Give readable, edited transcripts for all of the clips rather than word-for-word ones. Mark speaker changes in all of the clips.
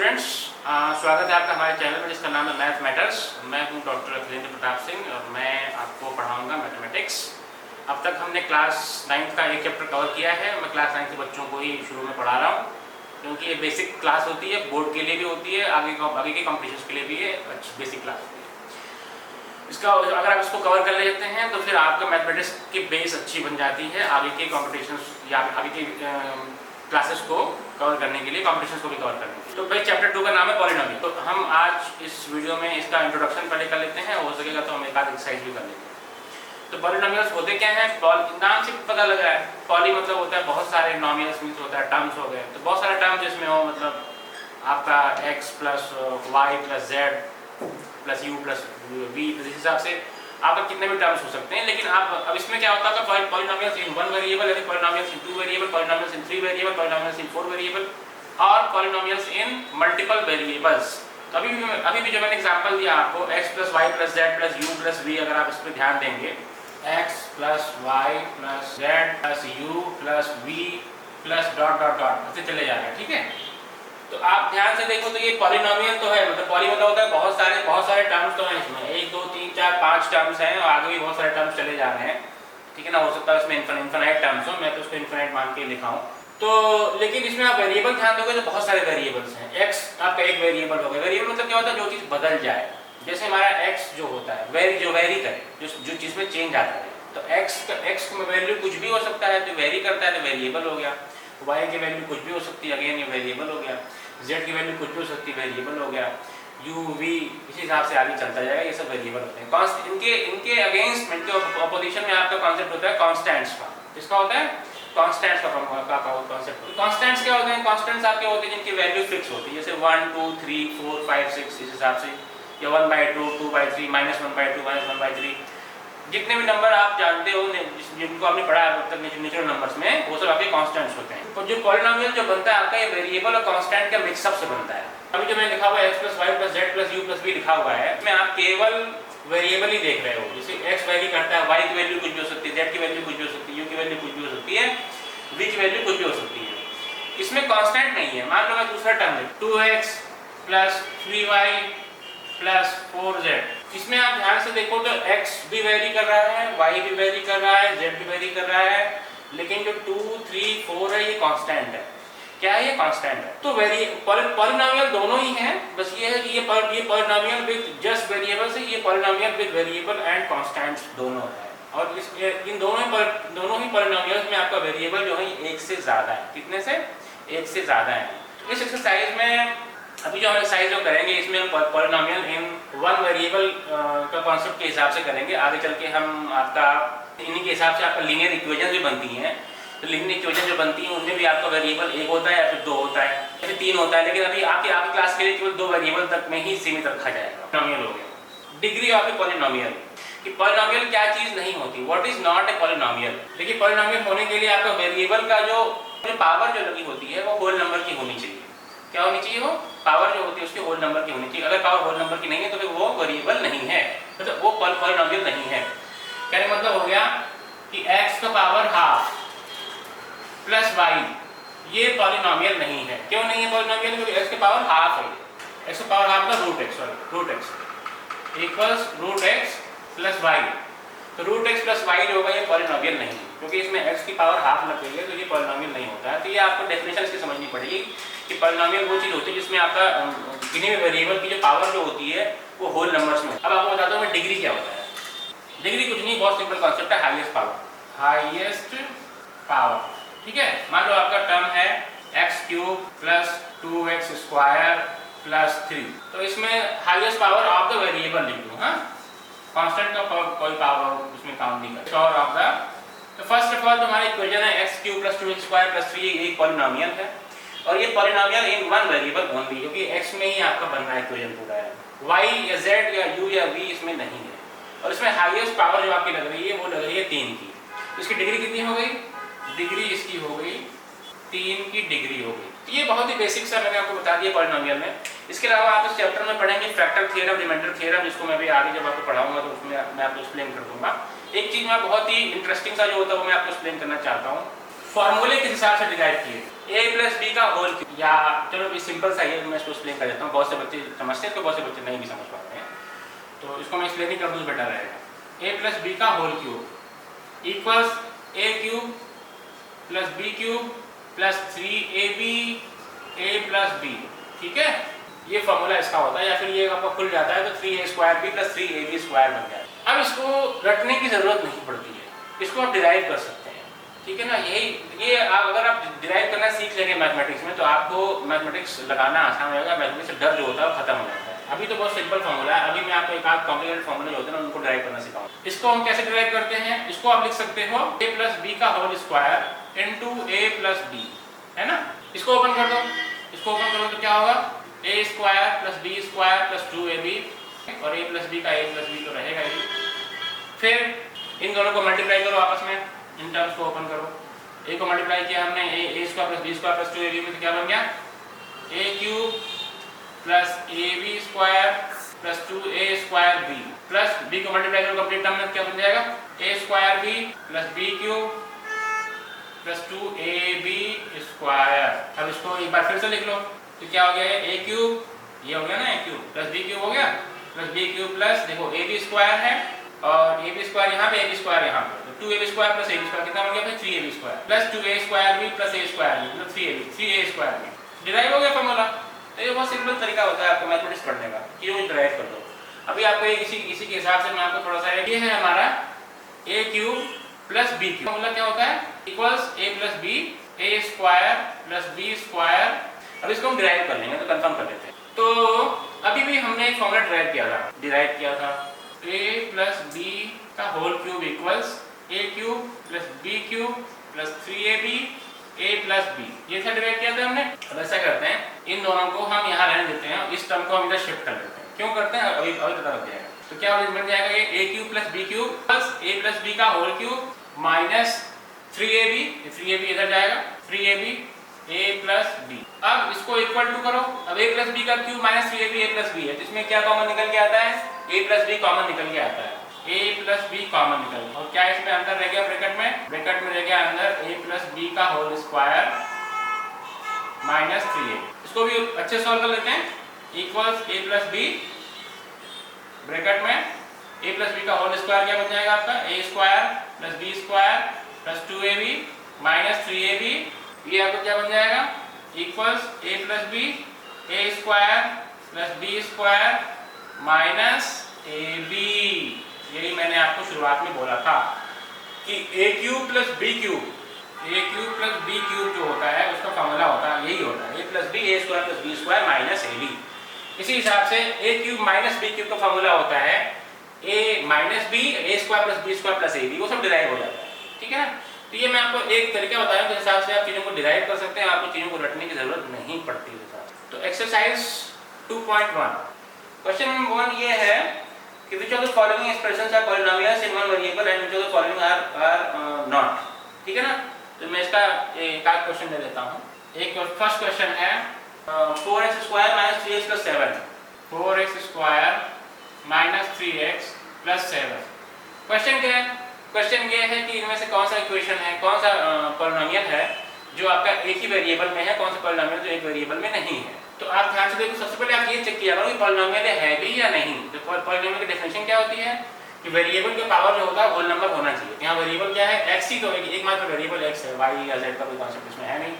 Speaker 1: Students, स्वागत है आपका हमारे चैनल में जिसका नाम है मैथ मैटर्स। मैं हूं डॉक्टर अखिलेंद्र प्रताप सिंह और मैं आपको पढ़ाऊंगा मैथमेटिक्स। अब तक हमने क्लास 9th का एक चैप्टर कवर किया है। मैं क्लास 9 के बच्चों को ही शुरू में पढ़ा रहा हूं क्योंकि ये बेसिक क्लास होती है, बोर्ड के लिए भी होती है, आगे के कॉम्पिटिशन के लिए भी ये अच्छी बेसिक क्लास होती है। इसका अगर आप इसको कवर कर लेते हैं तो फिर आपका मैथमेटिक्स की बेस अच्छी बन जाती है आगे के कॉम्पिटिशन या आगे के क्लासेस को कवर करने के लिए, कॉम्पिटिशन को भी कवर करने के लिए। तो भाई चैप्टर 2 का नाम है पॉलिनोमियल। तो हम आज इस वीडियो में इसका इंट्रोडक्शन पहले कर लेते हैं, हो सकेगा तो हम एक आध एक्सरसाइज भी कर लेंगे। तो पॉलिनोमियल्स होते क्या हैं? नाम से पता लग रहा है, पॉली मतलब होता है बहुत सारे, नॉमियल्स मीन्स होता है टर्म्स हो गए। तो बहुत सारे टर्म्स जिसमें हो, मतलब आपका x plus Y plus Z plus U plus V, इस हिसाब से आपका कितने भी टर्म्स हो सकते हैं। लेकिन आप अब इसमें क्या होता है, polynomials in 1 variable, polynomials in 2 variable, polynomials in 3 variable, polynomials in 4 variable और पॉलिनोमियल्स इन मल्टीपल वेरिएबल्स। तो अभी भी जो मैंने एग्जांपल दिया आपको, x plus Y plus Z plus U plus V, अगर आप इस पर ध्यान देंगे, x plus Y plus Z plus U plus V plus dot dot dot ऐसे चले जा रहे हैं, ठीक है। तो आप ध्यान से देखो तो ये पॉलिनोमियल तो है, मतलब पॉली मतलब होता है बहुत सारे टर्म्स तो हैं इसमें, 1 2 3 4 5 टर्म्स हैं और आगे भी बहुत सारे टर्म्स चले जा रहे हैं, ठीक है ना। हो सकता है इसमें इनफिनाइट टर्म्स हो, मैं तो उसको इनफिनाइट मान के लिखा हूँ। तो लेकिन इसमें आप वेरिएबल ध्यान दोगे तो बहुत सारे वेरिएबल्स हैं। x आपका एक वेरिएबल हो गया। वेरिएबल मतलब क्या होता है? जो चीज़ बदल जाए। जैसे हमारा x जो होता है जो वेरी करे, जो चीज़ में चेंज आता है। तो x में वैल्यू कुछ भी हो सकता है, तो वेरी करता है तो वेरिएबल हो गया। y की वैल्यू कुछ भी हो सकती है, अगेन ये वेरिएबल हो गया। z की वैल्यू कुछ भी हो सकती है, वेरिएबल हो गया। u v इसी हिसाब से आगे चलता जाएगा, ये सब वेरिएबल होते हैं। इनके अगेंस्ट में, इनके अपोजिशन में आपका कॉन्सेप्ट होता है कांस्टेंट्स का। किसका होता है? कांस्टेंट्स का कॉन्सेप्ट। कांस्टेंट्स क्या होते हैं? कांस्टेंट्स आपके होते हैं जिनकी वैल्यू फिक्स होती है, जैसे 1 2 3 4 5 6 इस हिसाब से, या 1/2 2/3 -1/2 -1/3, जितने भी नंबर आप जानते हो जिनको आपने पढ़ा है अब तक नेचुरल नंबर्स में, वो सब आपके कांस्टेंट्स होते हैं। तो जो पॉलिनोमियल जो बनता है आपका, ये वेरिएबल और कांस्टेंट का मिक्सअप से बनता है। अभी जो मैंने लिखा हुआ है x plus Y plus Z plus U plus V लिखा हुआ है, इसमें आप केवल वेरिएबल ही देख रहे हो। जैसे x वैरी करता है, y की वैल्यू कुछ भी हो सकती है, z की वैल्यू कुछ भी हो सकती है, u की वैल्यू कुछ भी हो सकती है, v की वैल्यू कुछ भी हो सकती है। इसमें कांस्टेंट नहीं है। मान लो मैं दूसरा टर्म लिख 2x plus 3y plus 4z, इसमें आप ध्यान से देखो तो x भी वेरी कर रहा है, y भी वेरी कर रहा है, z भी वेरी कर रहा है, लेकिन जो 2 3 4 है ये कांस्टेंट है। क्या है? ये कांस्टेंट है। तो पॉलिनोमियल दोनों ही हैं, बस ये है कि ये पॉलिनोमियल विद जस्ट वेरिएबल से, ये polynomial with variable and constants दोनों है। और इन दोनों ही पॉलिनोमियल्स में आपका वेरिएबल जो है 1 से ज्यादा है। कितने से? 1 से ज्यादा है। इस एक्सरसाइज में अभी जो हम एक्सरसाइज जो करेंगे, इसमें हम पॉलिनोमियल इन 1 वेरिएबल का कॉन्सेप्ट के हिसाब से करेंगे। आगे चल के हम आपका इन्हीं के हिसाब से आपका लीनियर इक्वेशन भी बनती हैं। तो लीनियर इक्वेशन जो बनती है उनमें भी आपका वेरिएबल 1 होता है या फिर 2 होता है या फिर 3 होता है, लेकिन अभी आपकी क्लास के लिए केवल 2 वेरिएबल तक में ही सीमित रखा जाएगा। पॉलिनोमियल हो गया। डिग्री ऑफ ए पॉलिनोमियल, कि पॉलिनोमियल क्या चीज नहीं होती, what is not a polynomial. देखिए, पॉलिनोमियल होने के लिए आपका वेरिएबल का जो पावर जो लगी होती है वो होल नंबर की होनी चाहिए। क्या होनी चाहिए? वो पावर जो होती है उसके होल नंबर की होनी चाहिए। अगर पावर होल नंबर की नहीं है तो फिर वो वेरिएबल नहीं है, मतलब वो पॉलिनोमियल नहीं है। कहने मतलब हो गया कि x का पावर हाफ प्लस y ये पॉलिनोमियल नहीं है। क्यों नहीं है पॉलिनोमियल? क्योंकि x का पावर हाफ है। x का पावर हाफ का root x equals root x plus y। तो रूट x प्लस y जो होगा ये पॉलिनोमियल नहीं है, क्योंकि इसमें x की पावर हाफ लग गई है, तो ये पॉलिनोमियल नहीं होता है। तो ये आपको डेफिनेशन इसकी समझनी पड़ेगी कि पॉलिनोमियल वो चीज़ होती है जिसमें आपका किसी भी वेरिएबल की जो पावर जो होती है वो होल नंबर्स में। अब आपको बताता हूँ मैं डिग्री क्या होता है। डिग्री कुछ नहीं, बहुत सिंपल कॉन्सेप्ट है, हाईएस्ट पावर, ठीक है। मान लो आपका टर्म है x³ plus 2x square plus 3, तो इसमें highest power of the variable लिख दूँ। हाँ, कांस्टेंट का कोई पावर उसमें काउंट नहीं करता। पावर ऑफ द, तो फर्स्ट ऑफ ऑल तुम्हारी इक्वेशन है x³ plus 2x square plus 3, एक पॉलिनोमियल है और ये पॉलिनोमियल इन 1 वेरिएबल ओनली, क्योंकि x में ही आपका बन रहा है इक्वेशन पूरा है। y या z या u या v इसमें नहीं है। और इसमें हाईएस्ट पावर जो आपकी लग रही है वो लग रही है 3 की। तो इसकी डिग्री कितनी हो गई? डिग्री इसकी हो गई 3 की डिग्री हो गई। तो ये बहुत ही बेसिक सा मैंने आपको बता दिया पॉलिनोमियल में। इसके अलावा आप इस चैप्टर में पढ़ेंगे फैक्टर थ्योरम, रिमाइंडर थ्योरम, जिसको मैं भी आगे जब आपको पढ़ाऊंगा तो उसमें मैं आपको एक्सप्लेन कर दूंगा। एक चीज़ मैं बहुत ही इंटरेस्टिंग सा जो होता है वो मैं आपको एक्सप्लेन करना चाहता हूँ। फॉर्मूले किस हिसाब से डिराइव किए, a प्लस बी का होल क्यूब, या चलो ये सिंपल सा है, मैं इसको एक्सप्लेन कर देता हूँ, बहुत से बच्चे समझते हैं तो बहुत से बच्चे नहीं भी समझ पाते हैं, तो इसको मैं एक्सप्लेन कर दूँ बेटर रहेगा। a प्लस बी का whole cube equals a cube plus B cube plus 3ab a plus b, ठीक है, ये फॉर्मूला इसका होता है, या फिर ये आपका खुल जाता है तो 3a square b plus 3ab square बन जाए। अब इसको रटने की जरूरत नहीं पड़ती है, इसको आप डिराइव कर सकते हैं, ठीक है ना। ये अगर आप डिराइव करना सीख लेंगे मैथमेटिक्स में तो आपको मैथमेटिक्स लगाना आसान हो जाएगा, मैथमेटिक्स से डर जो होता है वो खत्म हो जाता है। अभी तो बहुत सिंपल फॉर्मूला है, अभी मैं आपको एक आध कॉम्प्लिकेटेड फॉर्मूले जो होते हैं ना उनको डिराइव करना सिखाऊंगा। इसको हम कैसे डिराइव करते हैं, इसको आप लिख सकते हो a प्लस बी का whole square into a plus B, है ना। इसको ओपन कर दो, इसको ओपन करो तो क्या होगा, a square plus B square plus 2ab, और a प्लस बी का a प्लस बी तो रहेगा ही। फिर इन दोनों को मल्टीप्लाई करो आपस में, इन टर्म्स को ओपन करो, a को मल्टीप्लाई किया हमने a square plus B square plus 2ab में, तो क्या बन गया, a cube plus ab square plus 2a square b, plus b को मल्टीप्लाई करो कंप्लीट टर्म में, क्या बन जाएगा, a square b plus b cube plus 2ab square. अब इसको एक बार फिर से लिख लो, तो क्या हो गया, a क्यूब, ये हो गया ना a cube plus b cube हो गया, प्लस b क्यूब प्लस देखो ab स्क्वायर है और ab स्क्वायर यहाँ पे, ab स्क्वायर यहाँ पे, तो 2ab square plus ab square कितना बन गया फिर 3ab square plus 2a square b plus a square b मतलब 3a स्क्वायर b, डिराइव हो गया फॉर्मूला। तो ये बहुत सिंपल तरीका होता है आपको मैथमेटिक्स पढ़ने का, क्यों डिराइव कर दो। अभी आपको इसी के हिसाब से मैं आपको थोड़ा सा, ये है हमारा a cube plus b cube, formula क्या होता है, equals a plus b a square plus b square. अब इसको हम डिराइव कर लेंगे, तो कंफर्म कर लेते हैं। तो अभी भी हमने एक फॉर्मूला डिराइव किया था a प्लस b का whole cube equals a cube plus b cube plus 3ab a plus b, ये था डिराइव किया था हमने। अब ऐसा करते हैं, इन दोनों को हम यहाँ रहने देते हैं, इस टर्म को हम इधर शिफ्ट कर लेते हैं। क्यों करते हैं अभी पता लग जाएगा। तो क्या बन जाएगा, ये a cube plus b cube plus a plus b का होल क्यूब माइनस 3ab इधर जाएगा, 3ab a प्लस b। अब इसको इक्वल टू करो, अब a प्लस b का cube minus 3ab a plus b है, तो इसमें क्या कॉमन निकल के आता है, a प्लस b कॉमन निकल के आता है, a प्लस b कॉमन निकल गया, और क्या इसमें अंदर रह गया ब्रैकेट में रह गया अंदर a प्लस b का होल स्क्वायर माइनस 3a। इसको भी अच्छे सॉल्व कर लेते हैं, equals a plus b bracket में a प्लस b का होल स्क्वायर क्या बन जाएगा आपका, a square plus b square plus 2ab minus 3ab, ये आपको क्या बन जाएगा, equals a plus b a square plus b square minus ab। यही मैंने आपको शुरुआत में बोला था कि a cube plus b cube जो होता है उसका फॉर्मूला होता है, यही होता है a plus b a square plus b square minus ab। इसी हिसाब से a cube minus b cube का फॉर्मूला होता है a minus b a square plus b square plus ab, वो सब डिराइव हो जाता है, ठीक है ना। तो ये मैं आपको एक तरीका बताया जिस हिसाब से आप चीज़ों को डिराइव कर सकते हैं, आपको चीज़ों को रटने की जरूरत नहीं पड़ती। तो एक्सरसाइज 2.1 क्वेश्चन नंबर 1 ये है कि which of the following expressions are polynomials in one variable and which of the following are not, ठीक है ना। तो मैं इसका एक आध क्वेश्चन ले लेता हूँ। एक फर्स्ट क्वेश्चन है 4x square minus 3x plus 7, 4x square minus 3x plus 7। Question क्या है, क्वेश्चन ये है कि इनमें से कौन सा इक्वेशन है, कौन सा पॉलिनोमियल है जो आपका एक ही वेरिएबल में है, कौन सा पॉलिनोमियल जो एक वेरिएबल में नहीं है। तो आप ध्यान से देखो, सबसे पहले आप ये चेक किया करो कि पॉलिनोमियल है भी या नहीं। तो पॉलिनोमियल की डेफिनेशन क्या होती है कि वेरिएबल का पावर जो होता है होल नंबर होना चाहिए। यहाँ वेरिएबल क्या है, x ही तो है, एकमात्र वेरिएबल x है, y या z का कोई कॉन्सेप्ट इसमें है नहीं।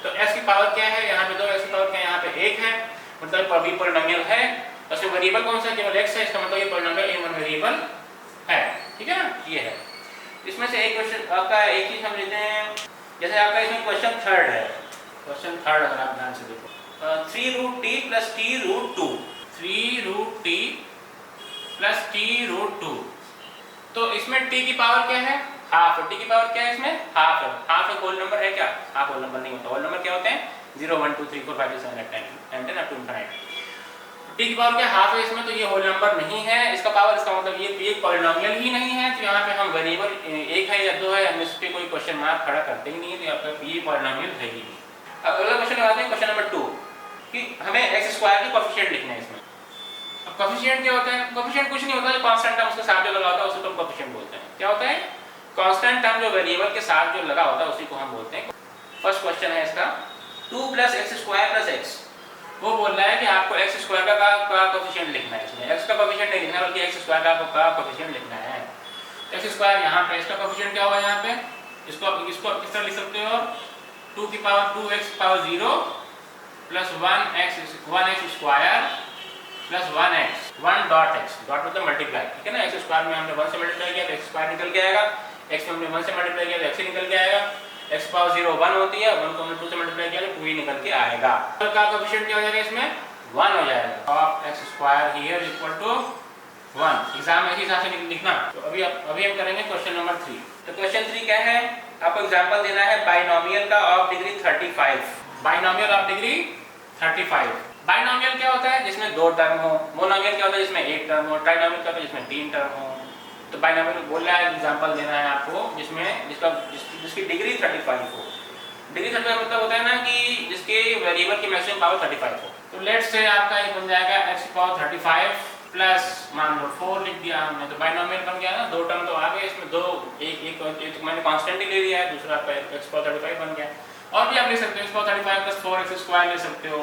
Speaker 1: तो x की पावर क्या है, यहाँ पे 2, x की पावर क्या है, यहाँ पे 1 है, मतलब अभी पॉलिनोमियल है। उसमें वेरिएबल कौन सा है, केवल x है, इसका मतलब ये पॉलिनोमियल इन वन वेरिएबल है, ठीक है ना। ये है, इसमें से एक क्वेश्चन आपका एक ही हम लेते हैं, जैसे आपका इसमें क्वेश्चन थर्ड है, क्वेश्चन थर्ड अगर आप ध्यान से देखो 3√t plus t√2, 3√t plus t√2। तो इसमें t की पावर क्या है, हाफ। t की पावर क्या है, इसमें हाफ है। हाफ एक होल नंबर है क्या, हाफ होल नंबर नहीं होता। होल नंबर क्या होते हैं 0 1 2 3 4 5 6 7 8 10 and then up to infinite। t की पावर क्या हाफ है इसमें, तो ये होल नंबर नहीं है। इसका पावर, इसका मतलब ये पॉलिनोमियल ही नहीं है। तो यहाँ पे हम वेरिएबल एक है या दो है, हम इस पे कोई क्वेश्चन मार्क खड़ा करते ही नहीं है, तो आपका ये पॉलिनोमियल है ही नहीं। अब अगला क्वेश्चन आते हैं, क्वेश्चन नंबर 2 कि हमें x स्क्वायर की कोएफिशिएंट लिखना है इसमें। अब कोएफिशिएंट क्या होता है, कोएफिशिएंट कुछ नहीं होता, जो कांस्टेंट है उसके साथ जो लगा होता है उसे तो हम कोएफिशिएंट बोलते हैं। क्या होता है, कांस्टेंट टर्म जो वेरिएबल के साथ जो लगा होता है उसी को हम बोलते हैं। फर्स्ट क्वेश्चन है इसका 2 + x² + x। वो बोल रहा है कि आपको x² का कोएफिशिएंट लिखना है। इसमें x का कोएफिशिएंट नहीं लिखना बल्कि x² का कोएफिशिएंट लिखना है। x² यहाँ पे इसका कोएफिशिएंट क्या होगा यहाँ पे, इसको किस तरह लिख सकते हो, 2x power 0 + 1x² + 1 dot x, dot मतलब मल्टीप्लाई, ठीक है ना। x² में हमने 1 से मल्टीप्लाई किया तो x² निकल के आएगा, x में हमने 1 से मल्टीप्लाई किया तो x निकल के आएगा, x पावर 0 1 होती है, 1 को हमने 2 से मल्टीप्लाई किया तो 2 ही निकल के आएगा। तो का कोएफिशिएंट क्या हो जाएगा इसमें 1 हो जाएगा। Of x² here equal to 1। Exam में इसी हिसाब से लिखना। तो अभी हम करेंगे क्वेश्चन नंबर 3। तो क्वेश्चन 3 क्या है, आपको एग्जांपल देना है बाइनोमियल का of degree 35। Binomial of degree 35। Binomial क्या होता है, जिसमें 2 टर्म हो। मोनोमियल क्या होता है, जिसमें 1 टर्म हो। ट्राइनोमियल क्या होता है, जिसमें 3 टर्म हो। तो बाइनोमियल बोल रहा है एग्जांपल देना है आपको जिसकी डिग्री 35 हो। डिग्री 35 मतलब होता है ना कि जिसके वेरिएबल की मैक्सिमम पावर 35 हो। तो लेट्स से आपका ये बन जाएगा x पावर 35 प्लस मान लो 4 लिख दिया हमने। तो बाइनोमियल बन गया ना, 2 टर्म तो आ गए इसमें, एक तो मैंने कांस्टेंट ही ले लिया है, दूसरा x पावर 35 बन गया। और भी आप ले सकते हो, x पावर 35 + 4x² ले सकते हो,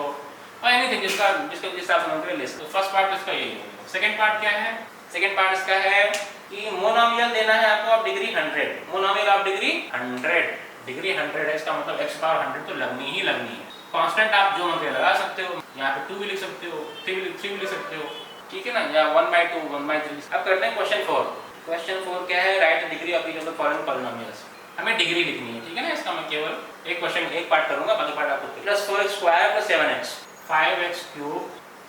Speaker 1: और एनीथिंग जिसका जिस हिसाब से ले सकते हो। फर्स्ट पार्ट इसका यही है। सेकंड पार्ट क्या है, सेकंड पार्ट इसका है कि मोनोमियल देना है आपको of degree 100। Monomial of degree 100, degree 100 है, इसका मतलब x पावर 100 तो लगनी ही लगनी है। कांस्टेंट आप जो मर्जी लगा सकते हो, यहाँ पे 2 भी लिख सकते हो, 3 भी लिख सकते हो, ठीक है ना, या 1/2 1/3। अब करते हैं क्वेश्चन 4। क्वेश्चन 4 क्या है, right degree of each of the following polynomials. हमें डिग्री लिखनी है, ठीक है ना। इसका मैं केवल एक क्वेश्चन एक पार्ट करूंगा, बाकी पार्ट आपको +4x² + 7x, 5x³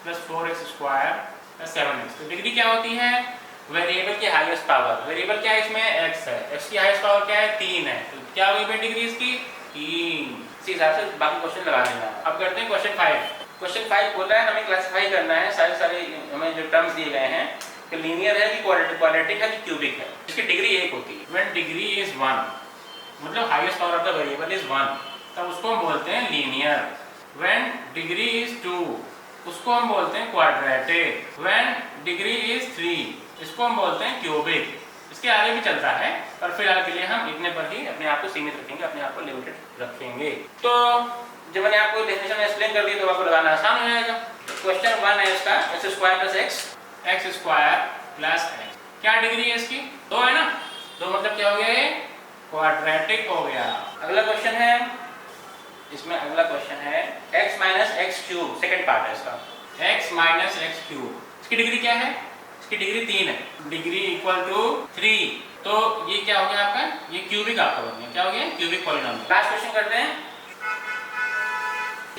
Speaker 1: + 4x² + 7x। तो डिग्री क्या होती है, वेरिएबल की हाईएस्ट पावर। वेरिएबल क्या है इसमें, x है, x की हाईएस्ट पावर क्या है, 3 है। तो क्या होगी भाई डिग्री इसकी 3। इसी हिसाब से बाकी क्वेश्चन लगा देना। अब करते हैं क्वेश्चन 5। क्वेश्चन 5 बोल रहा है हमें क्लासिफाई करना है सारे हमें जो टर्म्स दिए गए हैं कि लीनियर है कि क्वाड्रेटिक है कि क्यूबिक है। इसकी डिग्री 1 होती है। व्हेन डिग्री इज 1 मतलब highest power of the variable is 1, तब उसको हम बोलते हैं लीनियर। व्हेन डिग्री इज 2 उसको हम बोलते हैं क्वाड्रेटिक। व्हेन डिग्री इज 3 इसको हम बोलते हैं क्यूबिक। इसके आगे भी चलता है, पर फिलहाल के लिए हम इतने पर ही अपने आप को सीमित रखेंगे, अपने आप को लिमिटेड रखेंगे। तो जब मैंने आपको डेफिनेशन में एक्सप्लेन कर दी तो आपको लगाना आसान हो जाएगा। क्वेश्चन 1 है इसका x² + x। क्या डिग्री है इसकी, 2 है ना। 2 मतलब क्या हो गया, ये क्वाड्रेटिक हो गया। अगला क्वेश्चन है, इसमें अगला क्वेश्चन है x - x³। सेकंड पार्ट है इसका, x - x³। इसकी डिग्री क्या है, इसकी डिग्री 3 है, डिग्री इक्वल टू 3। तो ये क्या हो गया आपका, ये क्यूबिक आपका बन गया। क्या हो गया, क्यूबिक पॉलिनोमियल। लास्ट क्वेश्चन करते हैं,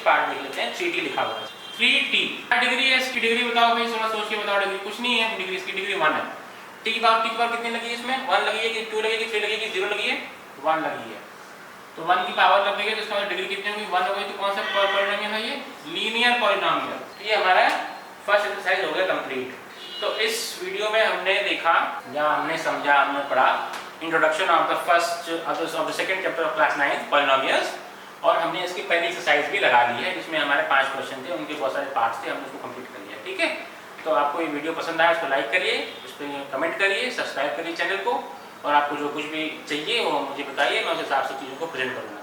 Speaker 1: पार्ट लिख लेते हैं, 3t लिखा हुआ है, 3t। क्या डिग्री है इसकी, डिग्री बताओ भाई, थोड़ा सोच के बताओ। डिग्री कुछ नहीं है, डिग्री इसकी डिग्री 1 है। t की पावर कितनी लगी है इसमें, 1 लगी है कि 2 लगी है कि 3 लगी है कि 0 लगी है, 1 लगी है। तो 1 की पावर लग गई है तो इसका डिग्री कितनी होगी, 1 हो गई। तो कौन सा पॉलिनोमियल है ये, लीनियर पॉलिनोमियल। ये हमारा फर्स्ट एक्सरसाइज हो गया कंप्लीट। तो इस वीडियो में हमने देखा या हमने समझा, हमने पढ़ा introduction of the second chapter of class 9 polynomials, और हमने इसकी पहली एक्सरसाइज भी लगा ली है जिसमें हमारे 5 क्वेश्चन थे, उनके बहुत सारे पार्ट्स थे, हमने उसको कंप्लीट कर लिया। ठीक है, तो आपको ये वीडियो पसंद आया उसको लाइक करिए, उस पर कमेंट करिए, सब्सक्राइब करिए चैनल को, और आपको जो कुछ भी चाहिए वो मुझे बताइए, मैं उस हिसाब से चीज़ों को प्रेजेंट करूँगा।